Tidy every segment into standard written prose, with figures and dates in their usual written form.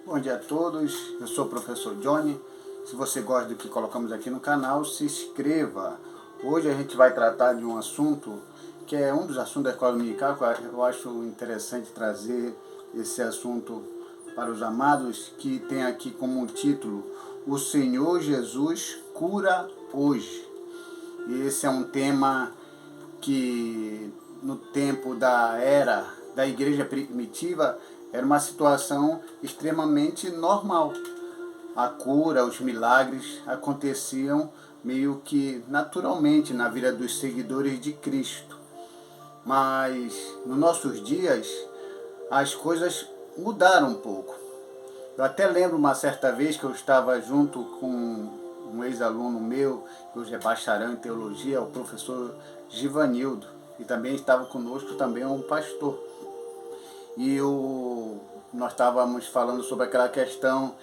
Bom dia a todos, eu sou o professor Johnny. Se você gosta do que colocamos aqui no canal, se inscreva. Hoje a gente vai tratar de um assunto que é um dos assuntos da escola dominical, que eu acho interessante trazer esse assunto para os amados, que tem aqui como título: O Senhor Jesus cura hoje. E esse é um tema que no tempo da era da igreja primitiva era uma situação extremamente normal. A cura, os milagres aconteciam meio que naturalmente na vida dos seguidores de Cristo. Mas nos nossos dias as coisas mudaram um pouco. Eu até lembro uma certa vez que eu estava junto com um ex-aluno meu, que hoje é bacharel em teologia, o professor Givanildo, e também estava conosco também um pastor. E nós estávamos falando sobre aquela questão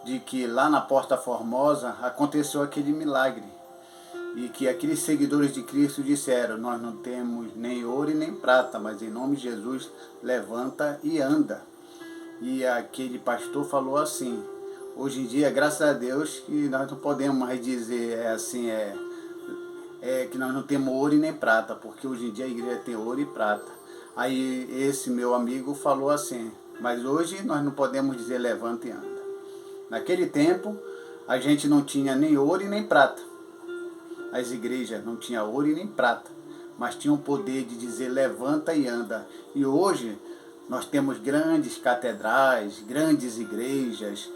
de que lá na Porta Formosa aconteceu aquele milagre. E que aqueles seguidores de Cristo disseram: nós não temos nem ouro e nem prata, mas em nome de Jesus levanta e anda. E aquele pastor falou assim: hoje em dia, graças a Deus, que nós não podemos mais dizer que nós não temos ouro e nem prata, porque hoje em dia a igreja tem ouro e prata. Aí esse meu amigo falou assim: mas hoje nós não podemos dizer levanta e anda. Naquele tempo a gente não tinha nem ouro e nem prata. As igrejas não tinham ouro e nem prata, mas tinham o poder de dizer levanta e anda. E hoje nós temos grandes catedrais, grandes igrejas,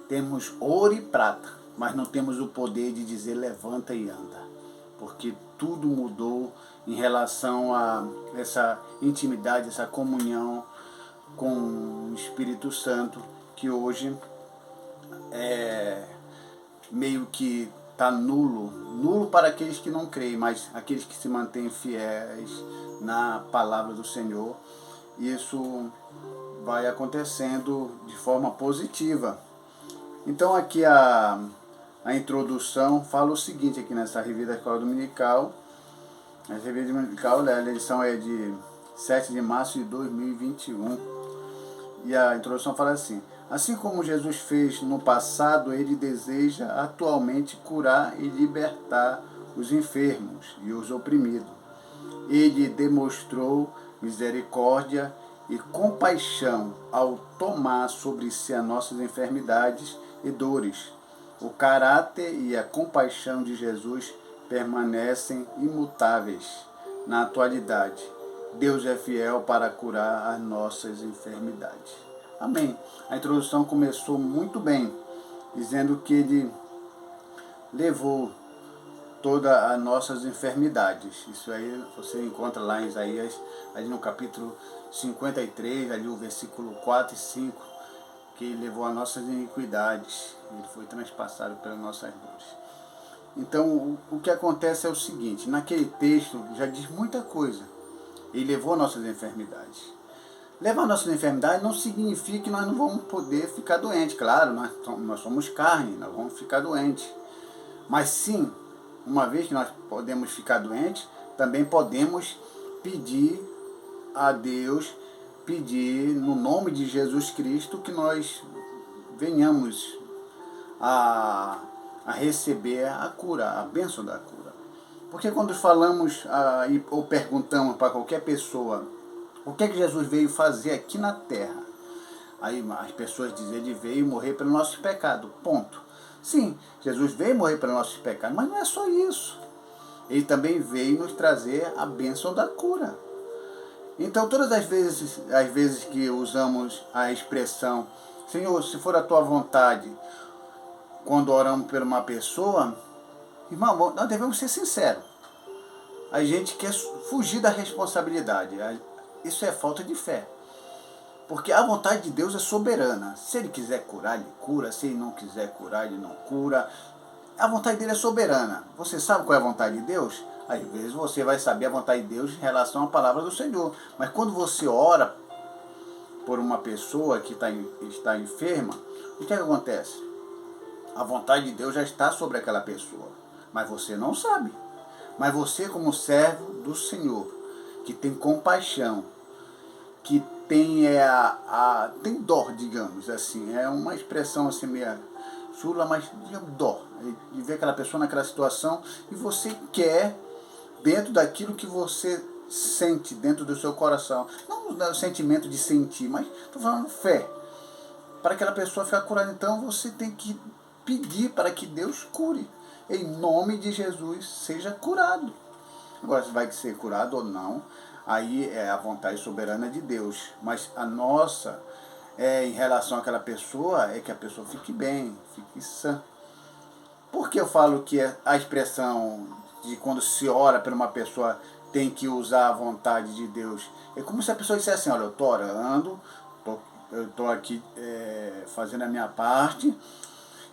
temos ouro e prata, mas não temos o poder de dizer levanta e anda. Porque tudo mudou em relação a essa intimidade, essa comunhão com o Espírito Santo, que hoje meio que está nulo para aqueles que não creem, mas aqueles que se mantêm fiéis na palavra do Senhor, isso vai acontecendo de forma positiva. Então aqui a introdução fala o seguinte aqui nessa revista da Escola Dominical. A revista dominical, a edição é de 7 de março de 2021. E a introdução fala assim: assim como Jesus fez no passado, ele deseja atualmente curar e libertar os enfermos e os oprimidos. Ele demonstrou misericórdia e compaixão ao tomar sobre si as nossas enfermidades e dores. O caráter e a compaixão de Jesus permanecem imutáveis na atualidade. Deus é fiel para curar as nossas enfermidades. Amém. A introdução começou muito bem, dizendo que ele levou todas as nossas enfermidades. Isso aí você encontra lá em Isaías, ali no capítulo 53, ali o versículo 4 e 5, que ele levou as nossas iniquidades, ele foi transpassado pelas nossas dores. Então, o que acontece é o seguinte: naquele texto já diz muita coisa. Ele levou nossas enfermidades. Levar nossas enfermidades não significa que nós não vamos poder ficar doentes. Claro, nós somos carne, nós vamos ficar doentes. Mas sim, uma vez que nós podemos ficar doentes, também podemos pedir a Deus, pedir no nome de Jesus Cristo que nós venhamos a receber a cura, a bênção da cura. Porque quando falamos ou perguntamos para qualquer pessoa o que é que Jesus veio fazer aqui na terra, aí as pessoas dizem: ele veio morrer pelo nosso pecado, ponto. Sim, Jesus veio morrer pelo nosso pecado, mas não é só isso. Ele também veio nos trazer a bênção da cura. Então todas as vezes que usamos a expressão Senhor, se for a tua vontade, quando oramos por uma pessoa, irmão, nós devemos ser sinceros. A gente quer fugir da responsabilidade. Isso é falta de fé. Porque a vontade de Deus é soberana. Se ele quiser curar, ele cura. Se ele não quiser curar, ele não cura. A vontade dele é soberana. Você sabe qual é a vontade de Deus? Às vezes você vai saber a vontade de Deus em relação à palavra do Senhor. Mas quando você ora por uma pessoa que está enferma, o que acontece? A vontade de Deus já está sobre aquela pessoa, mas você não sabe. Mas você, como servo do Senhor, que tem compaixão, que tem tem dó, digamos assim. É uma expressão assim meio chula, mas de dó. De ver aquela pessoa naquela situação e você quer, dentro daquilo que você sente, dentro do seu coração. Não o sentimento de sentir, mas estou falando fé. Para aquela pessoa ficar curada, então você tem que pedir para que Deus cure. Em nome de Jesus, seja curado. Agora, se vai ser curado ou não, aí é a vontade soberana de Deus. Mas a nossa, em relação àquela pessoa, é que a pessoa fique bem, fique sã. Por que eu falo que a expressão de quando se ora por uma pessoa tem que usar a vontade de Deus? É como se a pessoa dissesse assim, olha, eu estou orando, eu estou aqui fazendo a minha parte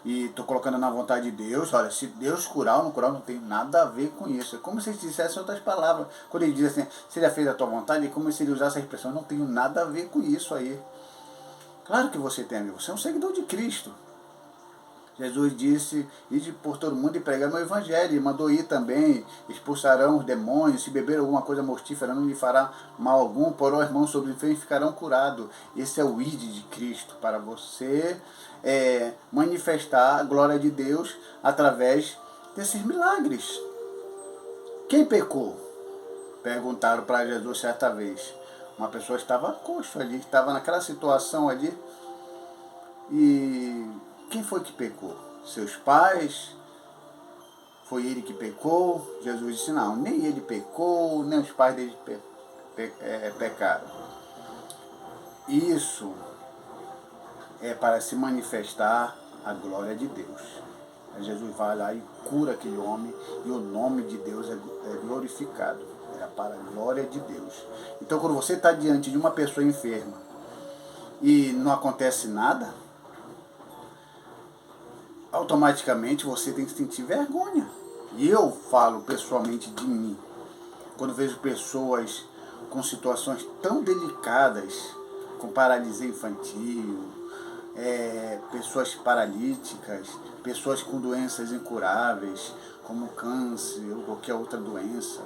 e estou colocando na vontade de Deus. Olha, se Deus curar ou não curar, não tem nada a ver com isso. É como se ele dissesse outras palavras. Quando ele diz assim, seja feita a tua vontade, é como se ele usasse essa expressão, não tenho nada a ver com isso aí. Claro que você tem, amigo. Você é um seguidor de Cristo. Jesus disse, ide por todo mundo e pregar meu evangelho. E mandou ir também, expulsarão os demônios, se beber alguma coisa mortífera não lhe fará mal algum, porão as mãos sobre o enfermo e ficarão curados. Esse é o ide de Cristo, para você manifestar a glória de Deus através desses milagres. Quem pecou? Perguntaram para Jesus certa vez. Uma pessoa estava coxo ali, estava naquela situação ali. E quem foi que pecou? Seus pais? Foi ele que pecou? Jesus disse, não, nem ele pecou, nem os pais dele pecaram. Isso é para se manifestar a glória de Deus. Aí Jesus vai lá e cura aquele homem e o nome de Deus é glorificado. É para a glória de Deus. Então, quando você está diante de uma pessoa enferma e não acontece nada, automaticamente você tem que sentir vergonha. E eu falo pessoalmente de mim. Quando vejo pessoas com situações tão delicadas, com paralisia infantil, pessoas paralíticas, pessoas com doenças incuráveis, como câncer ou qualquer outra doença.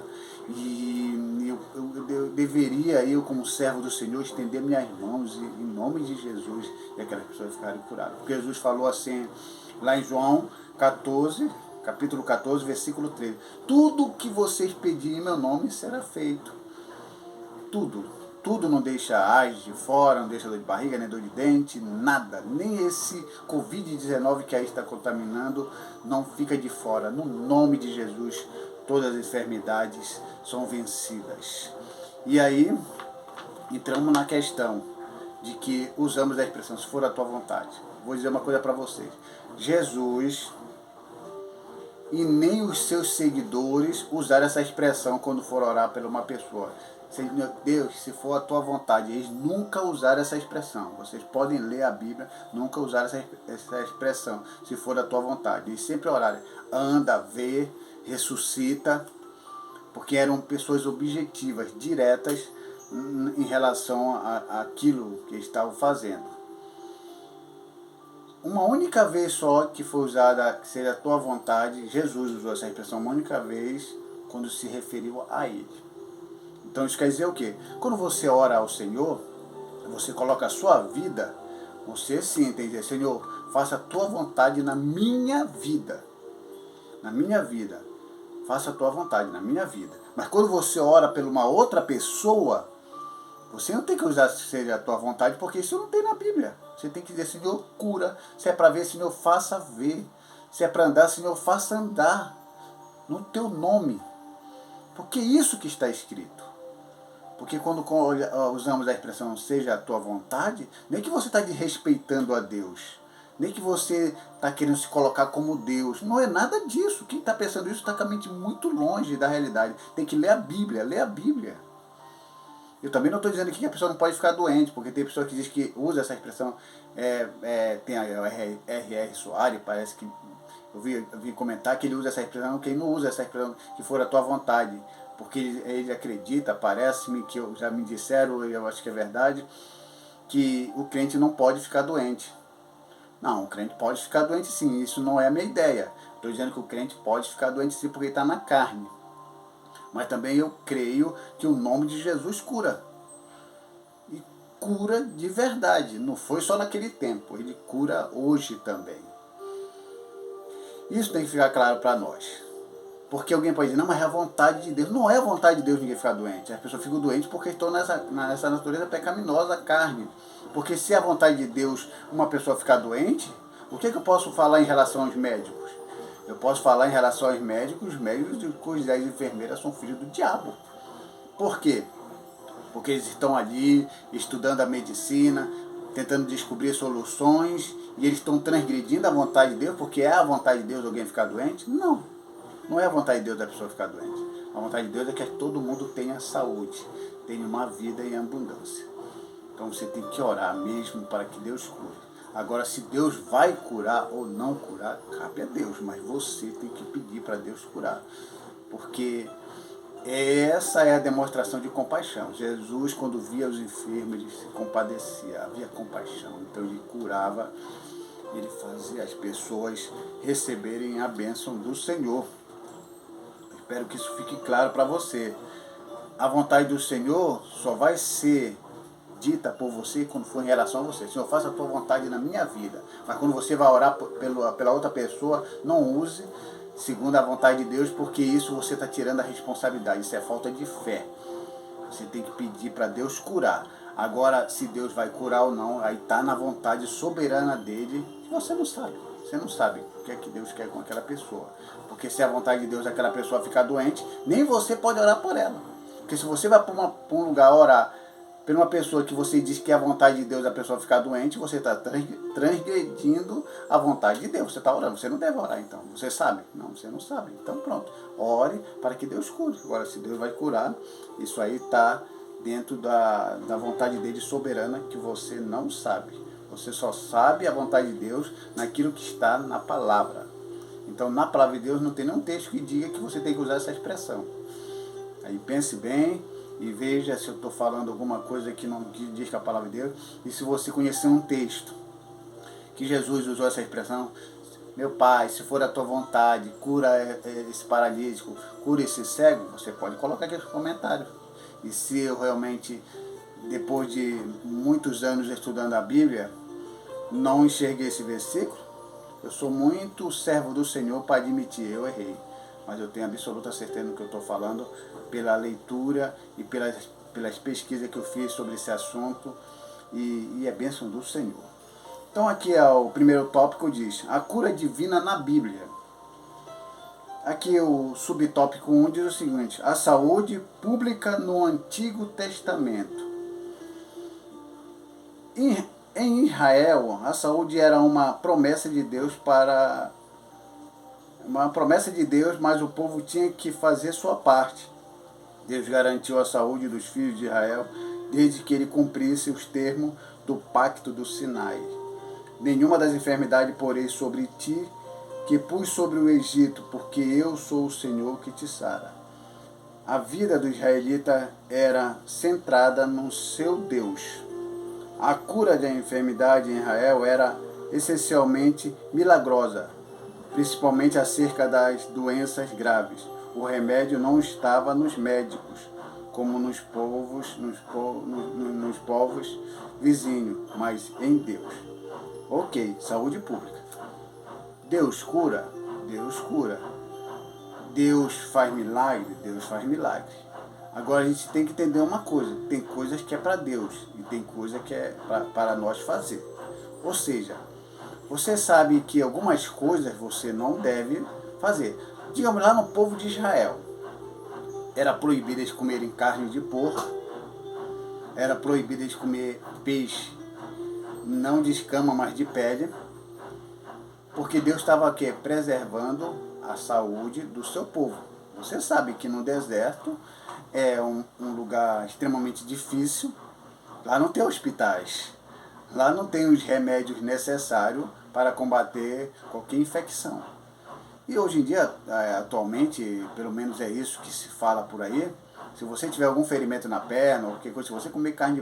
E eu deveria, como servo do Senhor, estender minhas mãos em nome de Jesus e aquelas pessoas ficarem curadas. Porque Jesus falou assim, lá em João 14, capítulo 14, versículo 13. Tudo que vocês pedirem em meu nome será feito. Tudo. Tudo, não deixa AIDS de fora, não deixa dor de barriga, nem dor de dente, nada. Nem esse Covid-19 que aí está contaminando não fica de fora. No nome de Jesus, todas as enfermidades são vencidas. E aí, entramos na questão de que usamos a expressão, se for a tua vontade. Vou dizer uma coisa para vocês. Jesus e nem os seus seguidores usaram essa expressão quando for orar por uma pessoa. Senhor Deus, se for a tua vontade, eles nunca usaram essa expressão. Vocês podem ler a Bíblia, nunca usaram essa expressão, se for a tua vontade. Eles sempre oraram, anda, vê, ressuscita, porque eram pessoas objetivas, diretas em relação àquilo que eles estavam fazendo. Uma única vez só que foi usada, que seja a tua vontade, Jesus usou essa expressão uma única vez, quando se referiu a ele. Então isso quer dizer o quê? Quando você ora ao Senhor, você coloca a sua vida, você sim tem que dizer, Senhor, faça a tua vontade na minha vida. Na minha vida. Faça a tua vontade na minha vida. Mas quando você ora por uma outra pessoa, você não tem que usar seja a tua vontade, porque isso não tem na Bíblia. Você tem que dizer, Senhor, cura. Se é para ver, Senhor, faça ver. Se é para andar, Senhor, faça andar. No teu nome. Porque é isso que está escrito. Porque quando usamos a expressão seja a tua vontade, nem que você está desrespeitando a Deus. Nem que você está querendo se colocar como Deus. Não é nada disso. Quem está pensando isso está com a mente muito longe da realidade. Tem que ler a Bíblia, ler a Bíblia. Eu também não estou dizendo aqui que a pessoa não pode ficar doente, porque tem pessoa que diz que usa essa expressão, tem a R.R. Soares, parece que eu vi comentar que ele usa essa expressão, quem não usa essa expressão, que for a tua vontade, porque ele acredita, parece-me que já me disseram, eu acho que é verdade, que o crente não pode ficar doente. Não, o crente pode ficar doente sim, isso não é a minha ideia. Estou dizendo que o crente pode ficar doente sim, porque ele está na carne. Mas também eu creio que o nome de Jesus cura. cura de verdade. Não foi só naquele tempo, ele cura hoje também. Isso tem que ficar claro para nós. Porque alguém pode dizer, não, mas é a vontade de Deus. Não é a vontade de Deus ninguém ficar doente. As pessoas ficam doentes porque estão nessa natureza pecaminosa, carne. Porque se é a vontade de Deus uma pessoa ficar doente, o que eu posso falar em relação aos médicos? Eu posso falar em relação aos médicos, os médicos e as enfermeiras são filhos do diabo. Por quê? Porque eles estão ali estudando a medicina, tentando descobrir soluções, e eles estão transgredindo a vontade de Deus, porque é a vontade de Deus alguém ficar doente? Não, não é a vontade de Deus da pessoa ficar doente. A vontade de Deus é que todo mundo tenha saúde, tenha uma vida em abundância. Então você tem que orar mesmo para que Deus cure. Agora, se Deus vai curar ou não curar, cabe a Deus, mas você tem que pedir para Deus curar. Porque essa é a demonstração de compaixão. Jesus, quando via os enfermos, ele se compadecia, havia compaixão. Então ele curava, ele fazia as pessoas receberem a bênção do Senhor. Espero que isso fique claro para você. A vontade do Senhor só vai ser dita por você quando for em relação a você. Senhor, faça a tua vontade na minha vida. Mas quando você vai orar pela outra pessoa, não use segundo a vontade de Deus, porque isso você está tirando a responsabilidade. Isso é falta de fé. Você tem que pedir para Deus curar. Agora, se Deus vai curar ou não, aí está na vontade soberana dele. Você não sabe. Você não sabe o que é que Deus quer com aquela pessoa. Porque se é a vontade de Deus aquela pessoa ficar doente, nem você pode orar por ela. Porque se você vai para um lugar orar por uma pessoa que você diz que é a vontade de Deus a pessoa ficar doente, você está transgredindo a vontade de Deus. Você está orando, você não deve orar então. Você sabe? Não, você não sabe. Então pronto, ore para que Deus cure. Agora, se Deus vai curar, isso aí está dentro da vontade dele soberana, que você não sabe. Você só sabe a vontade de Deus naquilo que está na palavra. Então, na palavra de Deus não tem nenhum texto que diga que você tem que usar essa expressão. Aí pense bem e veja se eu estou falando alguma coisa que não diz que a palavra de Deus. E se você conhecer um texto que Jesus usou essa expressão, meu Pai, se for a tua vontade, cura esse paralítico, cura esse cego, você pode colocar aqui nos comentários. E se eu realmente, depois de muitos anos estudando a Bíblia, não enxerguei esse versículo, eu sou muito servo do Senhor para admitir, eu errei. Mas eu tenho absoluta certeza no que eu estou falando, pela leitura e pelas pesquisas que eu fiz sobre esse assunto, e é bênção do Senhor. Então aqui é o primeiro tópico, diz, a cura divina na Bíblia. Aqui o subtópico 1 diz o seguinte, a saúde pública no Antigo Testamento. Em Israel, a saúde era uma promessa de Deus mas o povo tinha que fazer sua parte. Deus garantiu a saúde dos filhos de Israel desde que ele cumprisse os termos do pacto do Sinai. Nenhuma das enfermidades porei sobre ti, que pus sobre o Egito, porque eu sou o Senhor que te sara. A vida do israelita era centrada no seu Deus. A cura da enfermidade em Israel era essencialmente milagrosa, principalmente acerca das doenças graves. O remédio não estava nos médicos, como nos povos vizinhos, mas em Deus. Ok, saúde pública. Deus cura? Deus cura. Deus faz milagre? Deus faz milagre. Agora a gente tem que entender uma coisa, tem coisas que é para Deus e tem coisa que é para nós fazer. Ou seja, você sabe que algumas coisas você não deve fazer. Digamos, lá no povo de Israel, era proibido eles comerem carne de porco, era proibido eles comer peixe, não de escama, mas de pele, porque Deus estava aqui preservando a saúde do seu povo. Você sabe que no deserto é um lugar extremamente difícil, lá não tem hospitais, lá não tem os remédios necessários para combater qualquer infecção. E hoje em dia, atualmente, pelo menos é isso que se fala por aí, se você tiver algum ferimento na perna, ou qualquer coisa, se você comer carne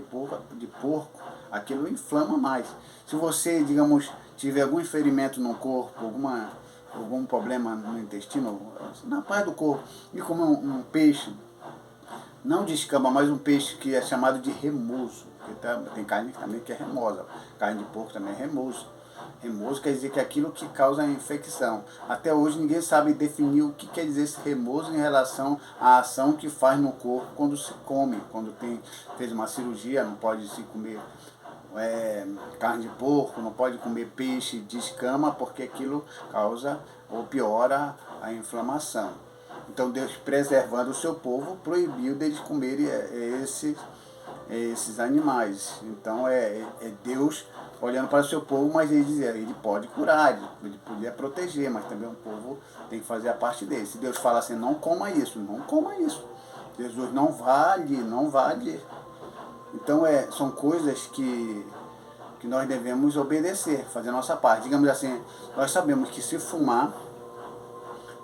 de porco, aquilo inflama mais. Se você, digamos, tiver algum ferimento no corpo, algum problema no intestino, na parte do corpo, e comer um peixe, não de escama, mas um peixe que é chamado de remoso. Porque tem carne também que é remosa. Carne de porco também é remoso. Remoso quer dizer que é aquilo que causa infecção. Até hoje ninguém sabe definir o que quer dizer esse remoso em relação à ação que faz no corpo quando se come. Quando fez uma cirurgia, não pode se comer carne de porco, não pode comer peixe de escama, porque aquilo causa ou piora a inflamação. Então Deus, preservando o seu povo, proibiu deles comerem esses animais. Então é Deus olhando para o seu povo, mas ele dizia, ele pode curar, ele podia proteger, mas também o povo tem que fazer a parte dele. Se Deus fala assim, não coma isso, não coma isso. Jesus não vale, não vale. Então são coisas que nós devemos obedecer, fazer a nossa parte. Digamos assim, nós sabemos que se fumar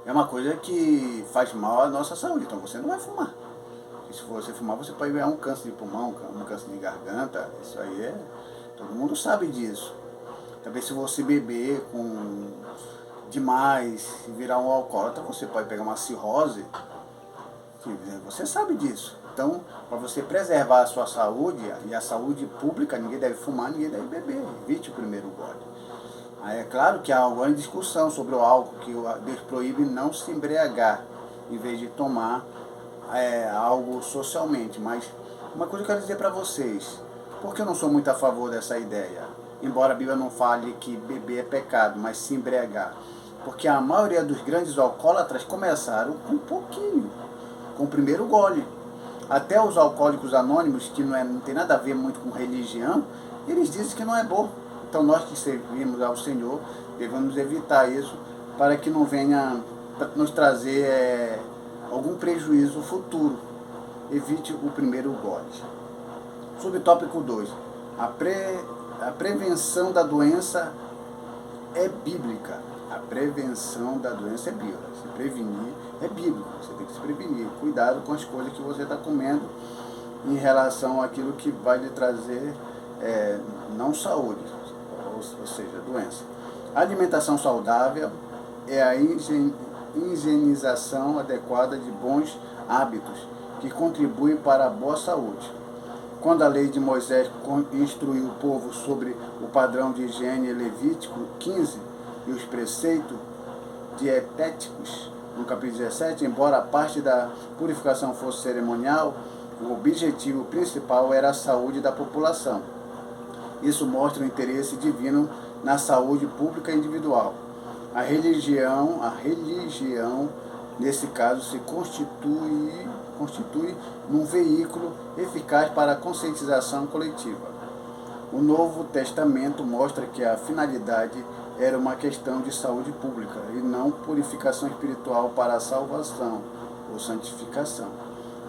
é uma coisa que faz mal à nossa saúde, então você não vai fumar. E se você fumar, você pode ganhar um câncer de pulmão, um câncer de garganta, isso aí todo mundo sabe disso. Também se você beber demais e virar um alcoólatra, você pode pegar uma cirrose, você sabe disso. Então, para você preservar a sua saúde, e a saúde pública, ninguém deve fumar, ninguém deve beber, evite o primeiro gole. Aí é claro que há alguma discussão sobre o álcool, que Deus proíbe não se embriagar, em vez de tomar algo socialmente. Mas uma coisa que eu quero dizer para vocês, porque eu não sou muito a favor dessa ideia, embora a Bíblia não fale que beber é pecado, mas se embriagar. Porque a maioria dos grandes alcoólatras começaram com um pouquinho, com o primeiro gole. Até os alcoólicos anônimos, que não tem nada a ver muito com religião, eles dizem que não é bom. Então nós que servimos ao Senhor, devemos evitar isso para que não venha nos trazer algum prejuízo futuro. Evite o primeiro gole. Subtópico 2. A prevenção da doença é bíblica. A prevenção da doença é bíblica. Se prevenir é bíblico. Você tem que se prevenir. Cuidado com as coisas que você está comendo em relação àquilo que vai lhe trazer não saúde, ou seja, doença. A alimentação saudável é a higienização adequada de bons hábitos que contribuem para a boa saúde. Quando a lei de Moisés instruiu o povo sobre o padrão de higiene Levítico 15 e os preceitos dietéticos, no capítulo 17, embora a parte da purificação fosse cerimonial, o objetivo principal era a saúde da população. Isso mostra o interesse divino na saúde pública e individual. A religião, nesse caso, se constitui num veículo eficaz para a conscientização coletiva. O Novo Testamento mostra que a finalidade era uma questão de saúde pública e não purificação espiritual para a salvação ou santificação.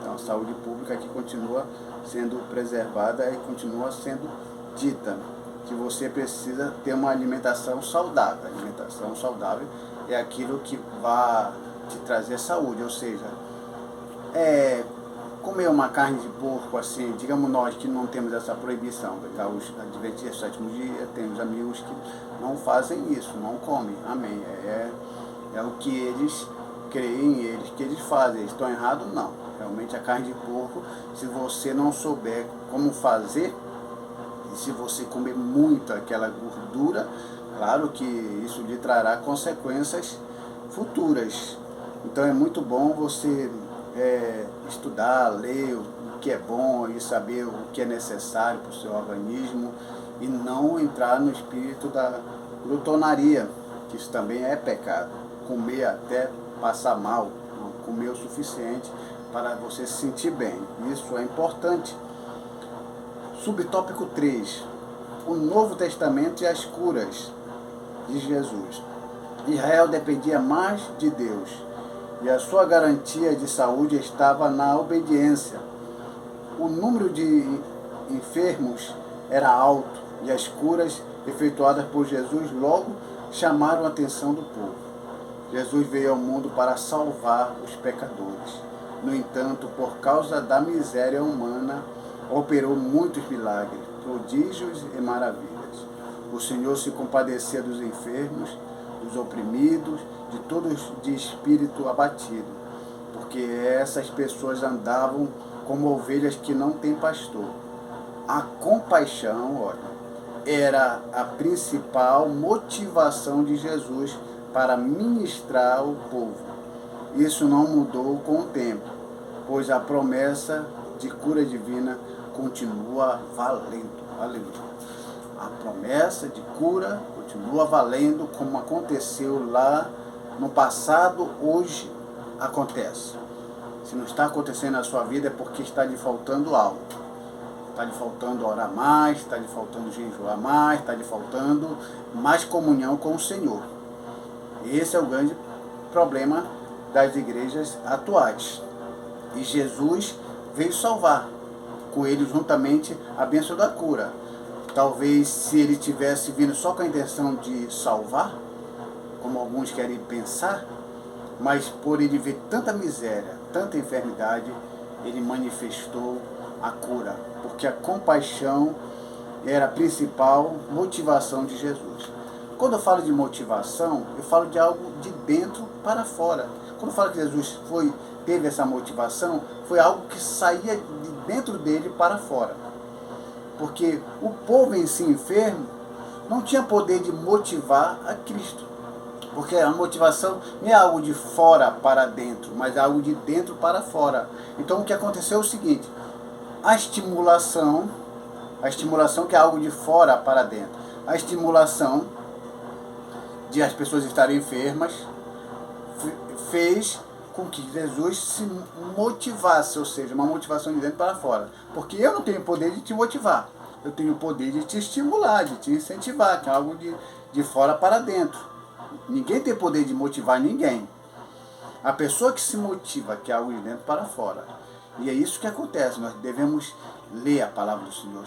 Então, a saúde pública aqui continua sendo preservada e continua sendo dita que você precisa ter uma alimentação saudável. A alimentação saudável é aquilo que vai te trazer saúde, ou seja, comer uma carne de porco, assim, digamos nós que não temos essa proibição, os adventistas do sétimo dia, temos amigos que não fazem isso, não comem, amém, é o que eles creem, que eles fazem, eles estão errados? Não, realmente a carne de porco, se você não souber como fazer, e se você comer muito aquela gordura, claro que isso lhe trará consequências futuras. Então é muito bom você estudar, ler o que é bom e saber o que é necessário para o seu organismo e não entrar no espírito da glutonaria, que isso também é pecado. Comer até passar mal, não comer o suficiente para você se sentir bem. Isso é importante. Subtópico 3. O Novo Testamento e as curas de Jesus. Israel dependia mais de Deus e a sua garantia de saúde estava na obediência. O número de enfermos era alto e as curas efetuadas por Jesus logo chamaram a atenção do povo. Jesus veio ao mundo para salvar os pecadores. No entanto, por causa da miséria humana, operou muitos milagres, prodígios e maravilhas. O Senhor se compadecia dos enfermos, dos oprimidos, de todos de espírito abatido, porque essas pessoas andavam como ovelhas que não têm pastor. A compaixão, olha, era a principal motivação de Jesus para ministrar ao povo. Isso não mudou com o tempo, pois a promessa de cura divina continua valendo. Aleluia. A promessa de cura continua valendo, como aconteceu lá no passado, hoje acontece. Se não está acontecendo na sua vida é porque está lhe faltando algo. Está lhe faltando orar mais, está lhe faltando jejuar mais, está lhe faltando mais comunhão com o Senhor. Esse é o grande problema das igrejas atuais. E Jesus veio salvar, com ele juntamente a bênção da cura. Talvez se ele tivesse vindo só com a intenção de salvar, como alguns querem pensar, mas por ele ver tanta miséria, tanta enfermidade, ele manifestou a cura, porque a compaixão era a principal motivação de Jesus. Quando eu falo de motivação, eu falo de algo de dentro para fora. Quando eu falo que Jesus teve essa motivação, foi algo que saía de dentro dele para fora. Porque o povo em si enfermo não tinha poder de motivar a Cristo. Porque a motivação não é algo de fora para dentro, mas é algo de dentro para fora. Então o que aconteceu é o seguinte: a estimulação que é algo de fora para dentro, a estimulação de as pessoas estarem enfermas fez com que Jesus se motivasse, ou seja, uma motivação de dentro para fora. Porque eu não tenho poder de te motivar, eu tenho o poder de te estimular, de te incentivar, que é algo de fora para dentro. Ninguém tem poder de motivar ninguém. A pessoa que se motiva, que é algo de dentro para fora. E é isso que acontece. Nós devemos ler a palavra do Senhor,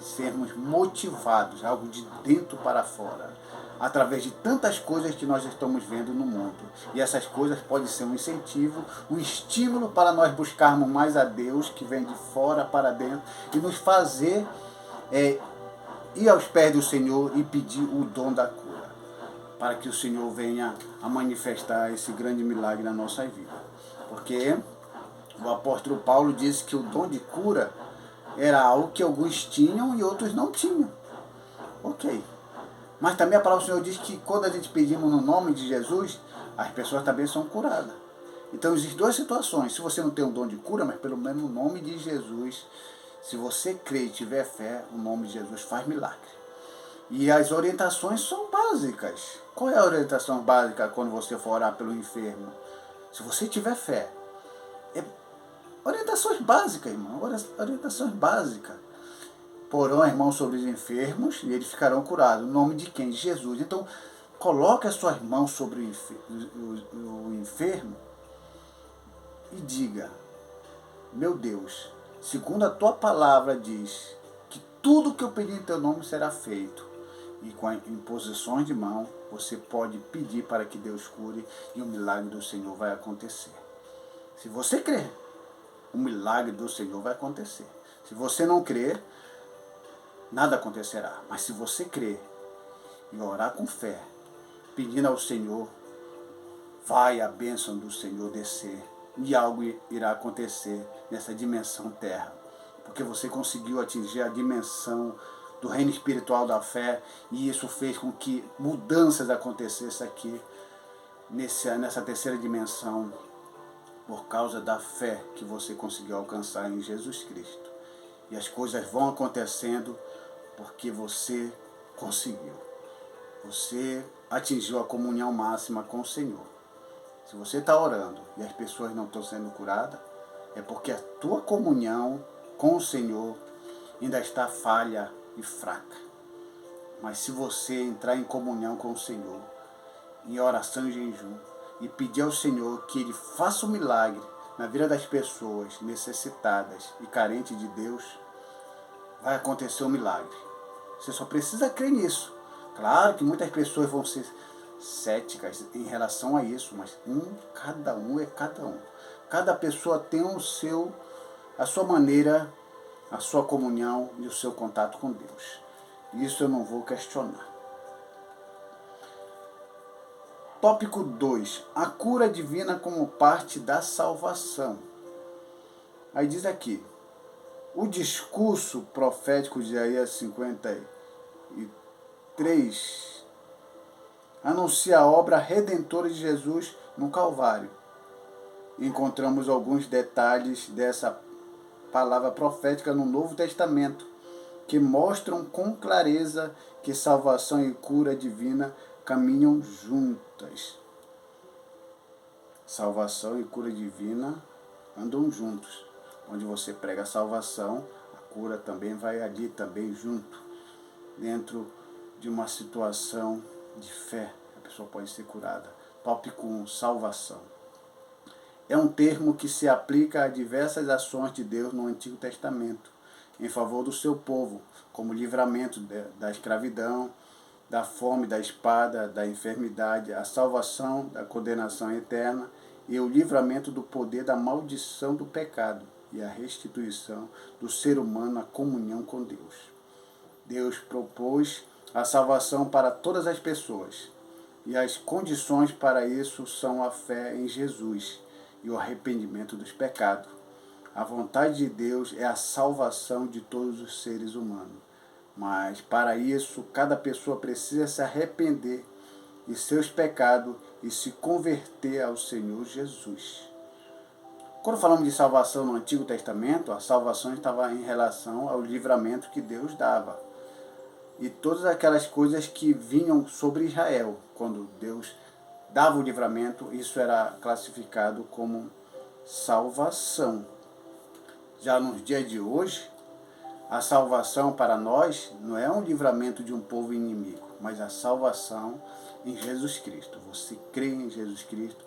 sermos motivados, algo de dentro para fora, através de tantas coisas que nós estamos vendo no mundo. E essas coisas podem ser um incentivo, um estímulo para nós buscarmos mais a Deus, que vem de fora para dentro, e nos fazer ir aos pés do Senhor e pedir o dom da cura, para que o Senhor venha a manifestar esse grande milagre na nossa vida. Porque o apóstolo Paulo disse que o dom de cura era algo que alguns tinham e outros não tinham. Ok. Mas também a palavra do Senhor diz que quando a gente pedimos no nome de Jesus, as pessoas também são curadas. Então existem duas situações. Se você não tem um dom de cura, mas pelo menos no nome de Jesus, se você crer e tiver fé, o nome de Jesus faz milagre. E as orientações são básicas. Qual é a orientação básica quando você for orar pelo enfermo? Se você tiver fé. Orientações básicas, irmão. Orientações básicas. Porão as mãos sobre os enfermos e eles ficarão curados. O nome de quem? De Jesus. Então, coloque as suas mãos sobre o enfermo e diga: meu Deus, segundo a tua palavra diz que tudo que eu pedir em teu nome será feito. E com imposições de mão, você pode pedir para que Deus cure e o milagre do Senhor vai acontecer. Se você crer, o milagre do Senhor vai acontecer. Se você não crer, nada acontecerá. Mas se você crer e orar com fé, pedindo ao Senhor, vai a bênção do Senhor descer e algo irá acontecer nessa dimensão terra. Porque você conseguiu atingir a dimensão do reino espiritual da fé e isso fez com que mudanças acontecessem aqui nessa terceira dimensão por causa da fé que você conseguiu alcançar em Jesus Cristo. E as coisas vão acontecendo porque você conseguiu. Você atingiu a comunhão máxima com o Senhor. Se você está orando e as pessoas não estão sendo curadas, é porque a tua comunhão com o Senhor ainda está falha e fraca. Mas se você entrar em comunhão com o Senhor, em oração e jejum, e pedir ao Senhor que Ele faça um milagre na vida das pessoas necessitadas e carentes de Deus, vai acontecer um milagre. Você só precisa crer nisso. Claro que muitas pessoas vão ser céticas em relação a isso, mas cada um é cada um. Cada pessoa tem a sua maneira, a sua comunhão e o seu contato com Deus. Isso eu não vou questionar. Tópico 2. A cura divina como parte da salvação. Aí diz aqui: O discurso profético de Isaías 53 anuncia a obra redentora de Jesus no Calvário. Encontramos alguns detalhes dessa palavra profética no Novo Testamento, que mostram com clareza que salvação e cura divina caminham juntas. Salvação e cura divina andam juntos. Onde você prega a salvação, a cura também vai ali também junto. Dentro de uma situação de fé, a pessoa pode ser curada. Tópico 1, salvação. É um termo que se aplica a diversas ações de Deus no Antigo Testamento, em favor do seu povo, como livramento da escravidão, da fome, da espada, da enfermidade, a salvação da condenação eterna e o livramento do poder da maldição do pecado e a restituição do ser humano à comunhão com Deus. Deus propôs a salvação para todas as pessoas, e as condições para isso são a fé em Jesus e o arrependimento dos pecados. A vontade de Deus é a salvação de todos os seres humanos. Mas, para isso, cada pessoa precisa se arrepender de seus pecados e se converter ao Senhor Jesus. Quando falamos de salvação no Antigo Testamento, a salvação estava em relação ao livramento que Deus dava. E todas aquelas coisas que vinham sobre Israel, quando Deus dava o livramento, isso era classificado como salvação. Já nos dias de hoje, a salvação para nós não é um livramento de um povo inimigo, mas a salvação em Jesus Cristo. Você crê em Jesus Cristo,